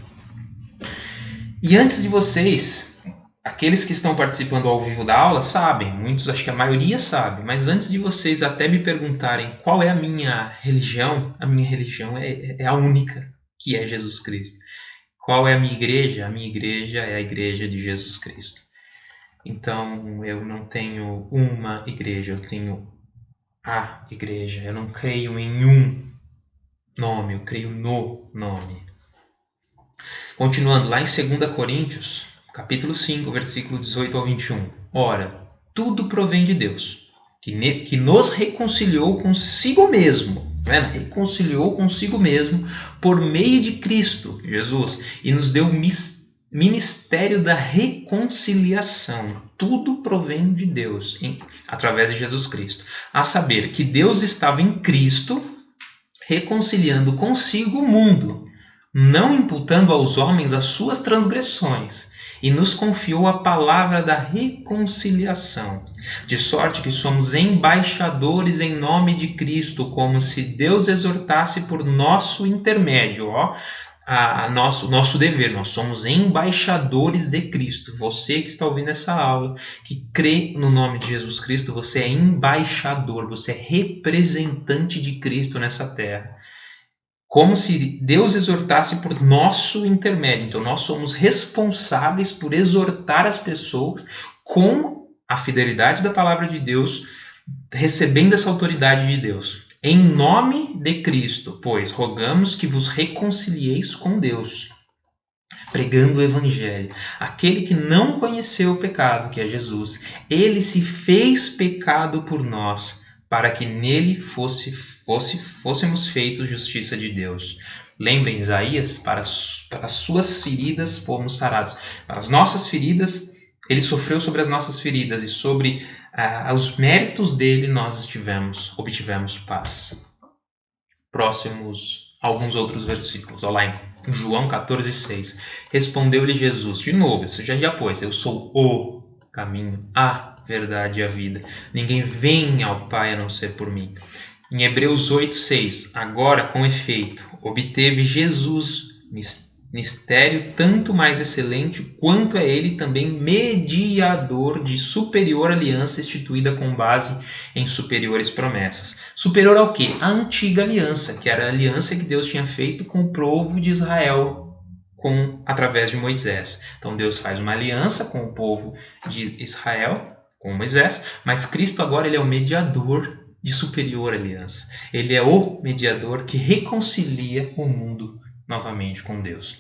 Speaker 1: E antes de vocês, aqueles que estão participando ao vivo da aula sabem, muitos, acho que a maioria sabe, mas antes de vocês até me perguntarem qual é a minha religião é a única, que é Jesus Cristo. Qual é a minha igreja? A minha igreja é a igreja de Jesus Cristo. Então eu não tenho uma igreja, eu tenho a igreja. Eu não creio em um nome, eu creio no nome. Continuando lá em 2 Coríntios, capítulo 5, versículo 18 ao 21. Ora, tudo provém de Deus, que nos reconciliou consigo mesmo, reconciliou consigo mesmo por meio de Cristo Jesus e nos deu o ministério da reconciliação. Tudo provém de Deus, através de Jesus Cristo. A saber, que Deus estava em Cristo reconciliando consigo o mundo, não imputando aos homens as suas transgressões, e nos confiou a palavra da reconciliação, de sorte que somos embaixadores em nome de Cristo, como se Deus exortasse por nosso intermédio, nosso dever. Nós somos embaixadores de Cristo. Você que está ouvindo essa aula, que crê no nome de Jesus Cristo, você é embaixador, você é representante de Cristo nessa terra. Como se Deus exortasse por nosso intermédio. Então, nós somos responsáveis por exortar as pessoas com a fidelidade da palavra de Deus, recebendo essa autoridade de Deus. Em nome de Cristo, pois, rogamos que vos reconcilieis com Deus, pregando o Evangelho. Aquele que não conheceu o pecado, que é Jesus, ele se fez pecado por nós, para que nele fôssemos feitos justiça de Deus. Lembrem, Isaías, para as suas feridas fomos sarados. Para as nossas feridas, ele sofreu sobre as nossas feridas, e sobre os méritos dele nós obtivemos paz. Próximos, alguns outros versículos. Olha lá em João 14,6. Respondeu-lhe Jesus, de novo, isso já pôs, eu sou o caminho, a verdade e a vida. Ninguém vem ao Pai a não ser por mim. Em Hebreus 8,6. Agora, com efeito, obteve Jesus mistério tanto mais excelente, quanto é ele também mediador de superior aliança instituída com base em superiores promessas. Superior ao quê? A antiga aliança, que era a aliança que Deus tinha feito com o povo de Israel através de Moisés. Então Deus faz uma aliança com o povo de Israel, com Moisés, mas Cristo agora ele é o mediador de superior aliança. Ele é o mediador que reconcilia o mundo novamente com Deus.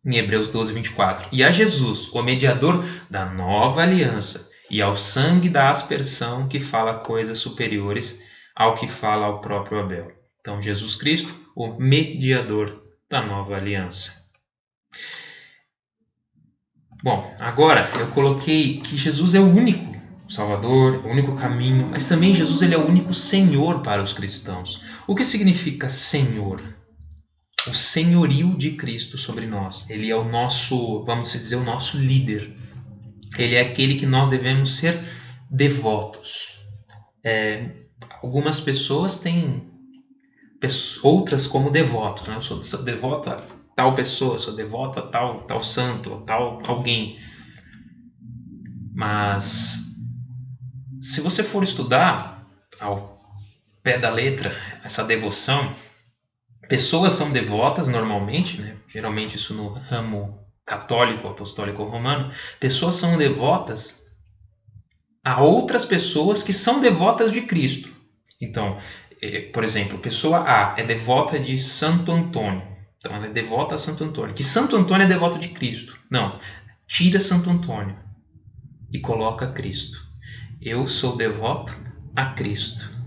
Speaker 1: Em Hebreus 12, 24. E a Jesus, o mediador da nova aliança, e ao sangue da aspersão que fala coisas superiores ao que fala ao próprio Abel. Então, Jesus Cristo, o mediador da nova aliança. Bom, agora eu coloquei que Jesus é o único Salvador, o único caminho, mas também Jesus ele é o único Senhor para os cristãos. O que significa Senhor? O senhorio de Cristo sobre nós. Ele é o nosso, vamos dizer, o nosso líder. Ele é aquele que nós devemos ser devotos. Algumas pessoas têm outras como devotos. Né? Eu sou devoto a tal pessoa, sou devoto a tal santo, a tal alguém. Mas se você for estudar ao pé da letra essa devoção, pessoas são devotas normalmente, né? Geralmente isso no ramo católico, apostólico ou romano, pessoas são devotas a outras pessoas que são devotas de Cristo. Então, por exemplo, pessoa A é devota de Santo Antônio. Então ela é devota a Santo Antônio. Que Santo Antônio é devoto de Cristo. Não, tira Santo Antônio e coloca Cristo. Eu sou devoto a Cristo.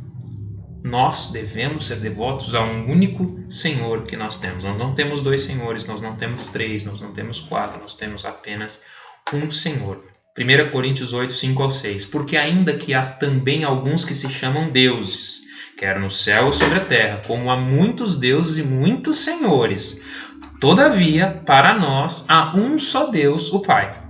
Speaker 1: Nós devemos ser devotos a um único Senhor que nós temos. Nós não temos dois senhores, nós não temos três, nós não temos quatro, nós temos apenas um Senhor. 1 Coríntios 8, 5 ao 6. Porque ainda que há também alguns que se chamam deuses, quer no céu ou sobre a terra, como há muitos deuses e muitos senhores, todavia, para nós, há um só Deus, o Pai,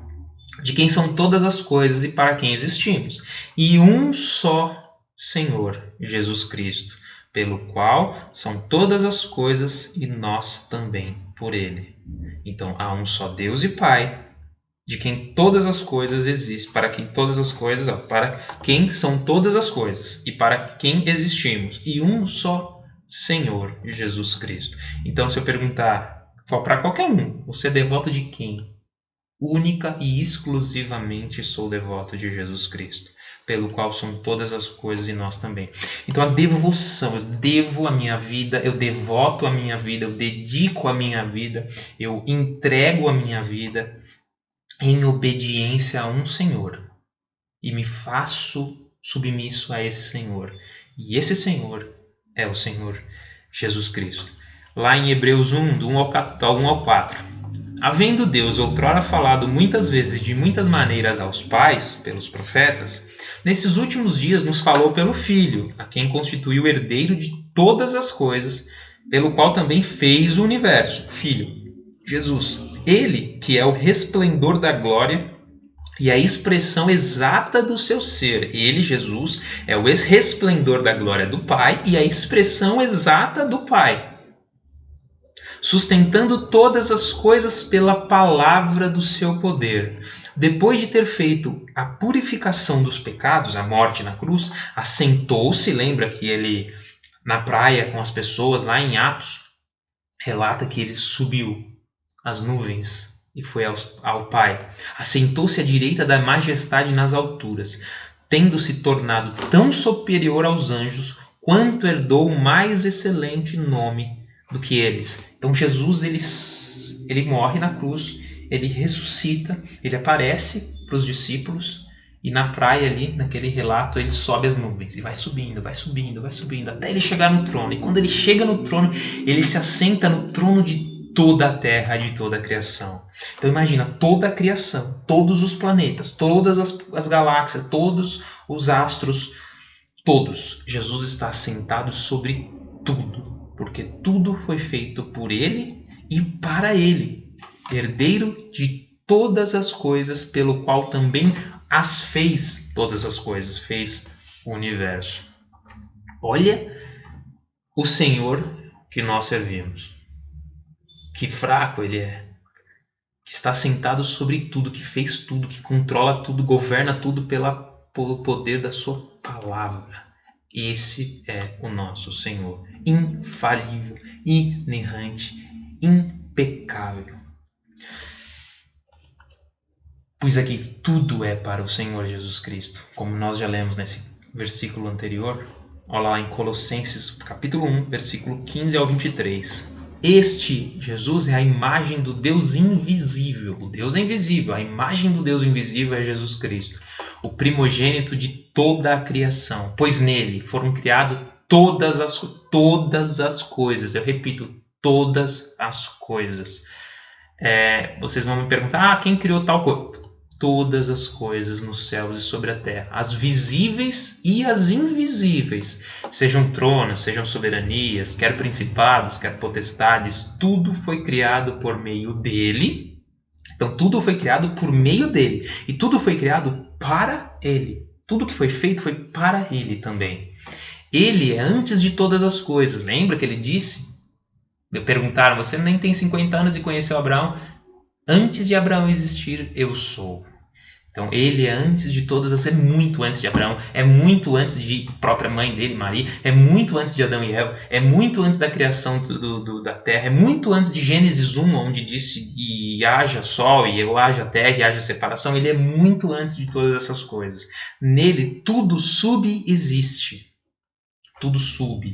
Speaker 1: de quem são todas as coisas e para quem existimos, e um só Senhor, Jesus Cristo, pelo qual são todas as coisas e nós também por ele. Então, há um só Deus e Pai, de quem todas as coisas existem, para quem todas as coisas, para quem são todas as coisas e para quem existimos, e um só Senhor, Jesus Cristo. Então, se eu perguntar para qualquer um, você é devoto de quem? única e exclusivamente sou devoto de Jesus Cristo, pelo qual são todas as coisas e nós também. Então a devoção, eu devo a minha vida, eu devoto a minha vida, eu dedico a minha vida, eu entrego a minha vida em obediência a um Senhor e me faço submisso a esse Senhor. E esse Senhor é o Senhor Jesus Cristo. Lá em Hebreus 1, do 1 ao 4. Havendo Deus outrora falado muitas vezes de muitas maneiras aos pais, pelos profetas, nesses últimos dias nos falou pelo Filho, a quem constituiu herdeiro de todas as coisas, pelo qual também fez o universo, o Filho, Jesus. Ele, que é o resplendor da glória e a expressão exata do seu ser. Ele, Jesus, é o resplendor da glória do Pai e a expressão exata do Pai, sustentando todas as coisas pela palavra do seu poder. Depois de ter feito a purificação dos pecados, a morte na cruz, assentou-se, lembra que ele, na praia com as pessoas, lá em Atos, relata que ele subiu as nuvens e foi ao Pai. Assentou-se à direita da majestade nas alturas, tendo se tornado tão superior aos anjos, quanto herdou o mais excelente nome do que eles. Então Jesus, ele morre na cruz, ele ressuscita, ele aparece para os discípulos e na praia ali, naquele relato, ele sobe as nuvens e vai subindo, vai subindo, vai subindo, até ele chegar no trono. E quando ele chega no trono, ele se assenta no trono de toda a terra, de toda a criação. Então imagina, toda a criação, todos os planetas, todas as galáxias, todos os astros, todos. Jesus está assentado sobre tudo, porque tudo foi feito por ele e para ele, herdeiro de todas as coisas, pelo qual também as fez, todas as coisas, fez o universo. Olha o Senhor que nós servimos. Que fraco ele é, que está sentado sobre tudo, que fez tudo, que controla tudo, governa tudo pelo poder da sua palavra. Esse é o nosso Senhor, infalível, inerrante, impecável. Pois aqui tudo é para o Senhor Jesus Cristo, como nós já lemos nesse versículo anterior. Olha lá em Colossenses capítulo 1, versículo 15 ao 23. Este, Jesus, é a imagem do Deus invisível. O Deus é invisível, a imagem do Deus invisível é Jesus Cristo, o primogênito de toda a criação, pois nele foram criadas todas as coisas. Eu repito, todas as coisas. Vocês vão me perguntar, quem criou tal coisa? Todas as coisas nos céus e sobre a terra, as visíveis e as invisíveis, sejam tronos, sejam soberanias, quer principados, quer potestades, tudo foi criado por meio dele. Então tudo foi criado por meio dele e tudo foi criado para ele. Tudo que foi feito foi para ele também. Ele é antes de todas as coisas. Lembra que ele disse? Me perguntaram, você nem tem 50 anos e conheceu Abraão? Antes de Abraão existir, eu sou. Então ele é antes de todas as, é muito antes de Abraão, é muito antes de própria mãe dele, Maria, é muito antes de Adão e Eva, é muito antes da criação da terra, é muito antes de Gênesis 1, onde disse e haja sol, e haja terra, e haja separação. Ele é muito antes de todas essas coisas. Nele tudo subexiste. Tudo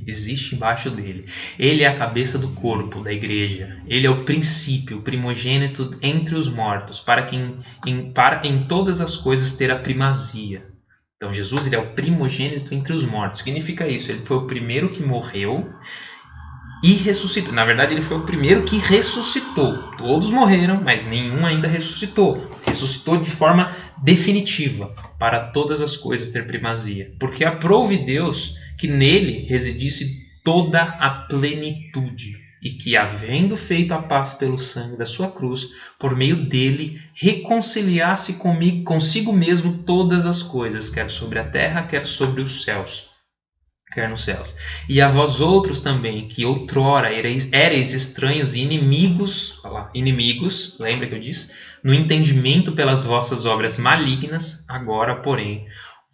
Speaker 1: existe embaixo dele. Ele é a cabeça do corpo, da igreja. Ele é o princípio, o primogênito entre os mortos, para em todas as coisas ter a primazia. Então Jesus, ele é o primogênito entre os mortos. Significa isso, ele foi o primeiro que morreu e ressuscitou. Na verdade, ele foi o primeiro que ressuscitou. Todos morreram, mas nenhum ainda ressuscitou. Ressuscitou de forma definitiva, para todas as coisas ter primazia. Porque aprouve Deus que nele residisse toda a plenitude, e que, havendo feito a paz pelo sangue da sua cruz, por meio dele reconciliasse consigo mesmo todas as coisas, quer sobre a terra, quer sobre os céus, quer nos céus. E a vós outros também, que outrora erais estranhos e inimigos, lembra que eu disse? No entendimento pelas vossas obras malignas, agora, porém,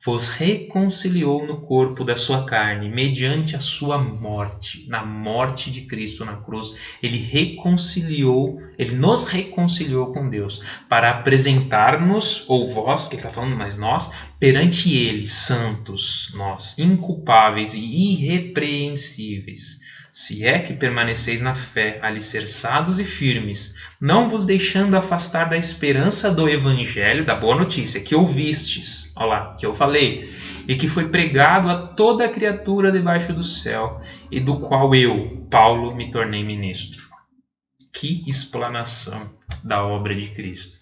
Speaker 1: vos reconciliou no corpo da sua carne, mediante a sua morte, na morte de Cristo na cruz, ele nos reconciliou com Deus, para apresentar-nos, ou vós, que ele está falando, mas nós, perante ele, santos, nós, inculpáveis e irrepreensíveis, se é que permaneceis na fé, alicerçados e firmes, não vos deixando afastar da esperança do evangelho, da boa notícia, que ouvistes, olha lá, que eu falei, e que foi pregado a toda criatura debaixo do céu, e do qual eu, Paulo, me tornei ministro. Que explanação da obra de Cristo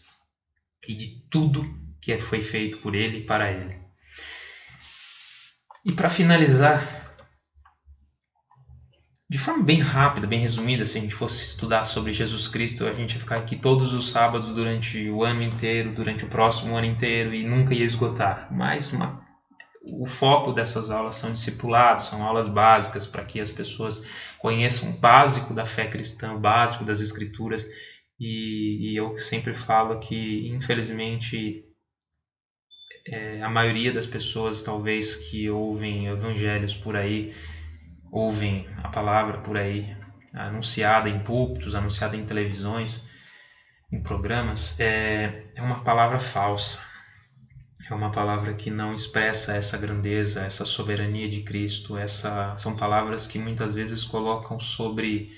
Speaker 1: e de tudo que foi feito por ele e para ele. E para finalizar, de forma bem rápida, bem resumida, se a gente fosse estudar sobre Jesus Cristo, a gente ia ficar aqui todos os sábados durante o ano inteiro, durante o próximo ano inteiro, e nunca ia esgotar. Mas o foco dessas aulas são discipulados, são aulas básicas para que as pessoas conheçam o básico da fé cristã, o básico das escrituras. E eu sempre falo que, infelizmente, a maioria das pessoas, talvez, que ouvem evangelhos por aí, ouvem a palavra por aí, anunciada em púlpitos, anunciada em televisões, em programas, é uma palavra falsa. É uma palavra que não expressa essa grandeza, essa soberania de Cristo. São palavras que muitas vezes colocam sobre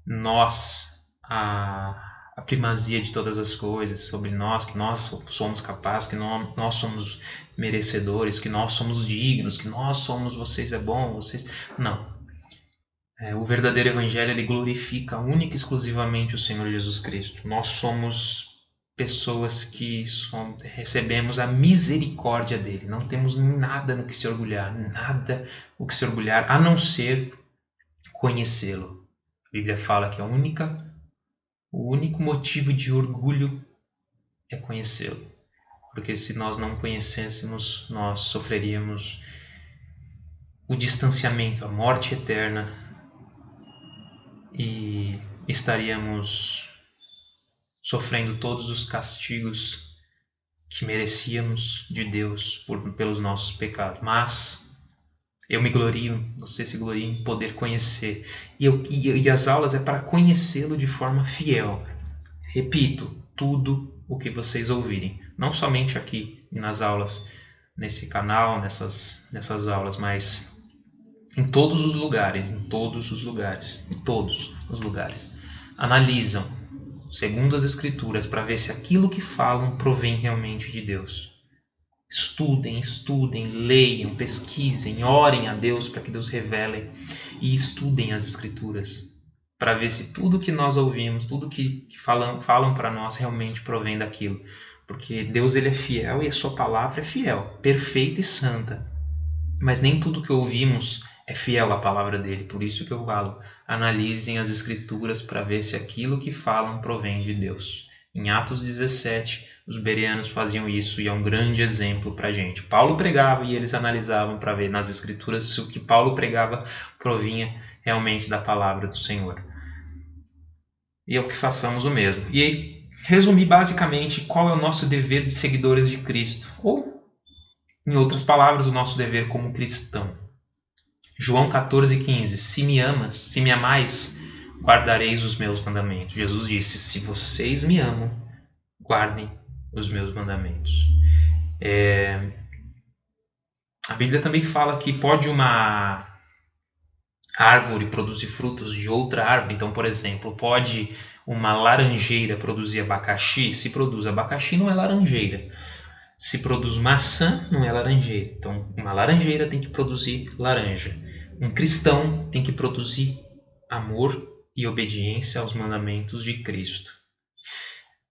Speaker 1: nós a primazia de todas as coisas, sobre nós, que nós somos capazes, que nós somos merecedores, que nós somos dignos, que nós somos, vocês é bom, vocês... Não. O verdadeiro evangelho, ele glorifica única e exclusivamente o Senhor Jesus Cristo. Nós somos pessoas que recebemos a misericórdia dele. Não temos nada no que se orgulhar, a não ser conhecê-lo. A Bíblia fala que o único motivo de orgulho é conhecê-lo. Porque se nós não conhecêssemos, nós sofreríamos o distanciamento, a morte eterna, e estaríamos sofrendo todos os castigos que merecíamos de Deus pelos nossos pecados. Mas eu me glorio, você se gloria em poder conhecer. E as aulas é para conhecê-lo de forma fiel. Repito, tudo o que vocês ouvirem. Não somente aqui nas aulas, nesse canal, nessas aulas, mas em todos os lugares. Analisam, segundo as Escrituras, para ver se aquilo que falam provém realmente de Deus. Estudem, leiam, pesquisem, orem a Deus para que Deus revele, e estudem as Escrituras para ver se tudo que nós ouvimos, tudo que falam para nós realmente provém daquilo. Porque Deus, ele é fiel e a sua palavra é fiel, perfeita e santa. Mas nem tudo que ouvimos é fiel à palavra dele. Por isso que eu falo, analisem as Escrituras para ver se aquilo que falam provém de Deus. Em Atos 17, os bereanos faziam isso e é um grande exemplo para a gente. Paulo pregava e eles analisavam para ver nas Escrituras se o que Paulo pregava provinha realmente da palavra do Senhor. E é o que façamos o mesmo. E aí, resumir basicamente qual é o nosso dever de seguidores de Cristo. Ou, em outras palavras, o nosso dever como cristão. João 14,15. Se me amais, guardareis os meus mandamentos. Jesus disse, se vocês me amam, guardem os meus mandamentos. A Bíblia também fala que pode uma árvore produzir frutos de outra árvore. Então, por exemplo, pode uma laranjeira produzir abacaxi? Se produz abacaxi, não é laranjeira. Se produz maçã, não é laranjeira. Então, uma laranjeira tem que produzir laranja. Um cristão tem que produzir amor e obediência aos mandamentos de Cristo.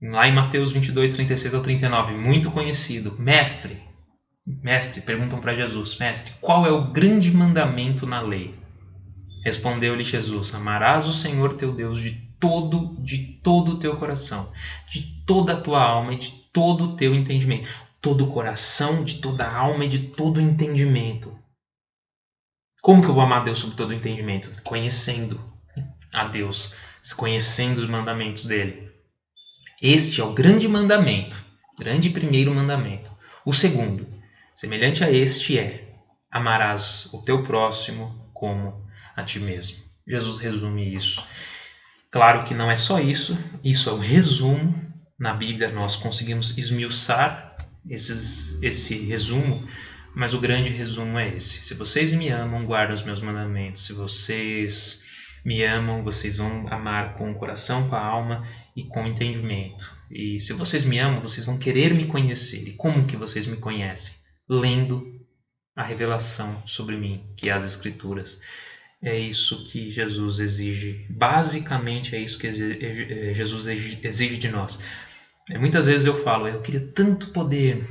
Speaker 1: Lá em Mateus 22, 36 ao 39, muito conhecido. Mestre, perguntam para Jesus, mestre, qual é o grande mandamento na lei? Respondeu-lhe Jesus, amarás o Senhor teu Deus de todo o teu coração, de toda a tua alma e de todo o teu entendimento. Todo o coração, de toda a alma e de todo o entendimento. Como que eu vou amar Deus sob todo o entendimento? Conhecendo a Deus, conhecendo os mandamentos dele. Este é o grande mandamento, grande primeiro mandamento. O segundo, Semelhante a este é: amarás o teu próximo como a ti mesmo. Jesus resume isso. Claro que não é só isso, isso é o resumo. Na Bíblia nós conseguimos esmiuçar esse resumo, mas o grande resumo é esse: se vocês me amam, guardem os meus mandamentos. Se vocês me amam, vocês vão amar com o coração, com a alma e com o entendimento. E se vocês me amam, vocês vão querer me conhecer. E como que vocês me conhecem? Lendo a revelação sobre mim, que é as Escrituras. É isso que Jesus exige. Basicamente é isso que Jesus exige de nós. Muitas vezes eu falo, eu queria tanto poder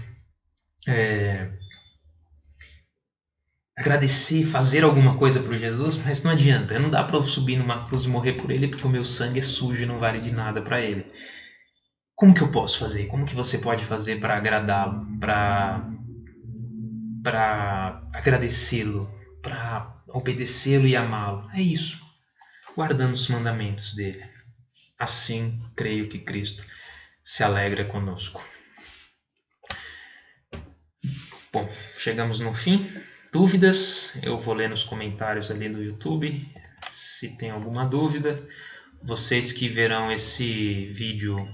Speaker 1: agradecer, fazer alguma coisa por Jesus, mas não adianta. Não dá para eu subir numa cruz e morrer por ele, porque o meu sangue é sujo e não vale de nada para ele. Como que eu posso fazer? Como que você pode fazer para agradá-lo, para agradecê-lo, para obedecê-lo e amá-lo? É isso, guardando os mandamentos dele. Assim, creio que Cristo se alegra conosco. Bom, chegamos no fim. Dúvidas? Eu vou ler nos comentários ali do YouTube, se tem alguma dúvida. Vocês que verão esse vídeo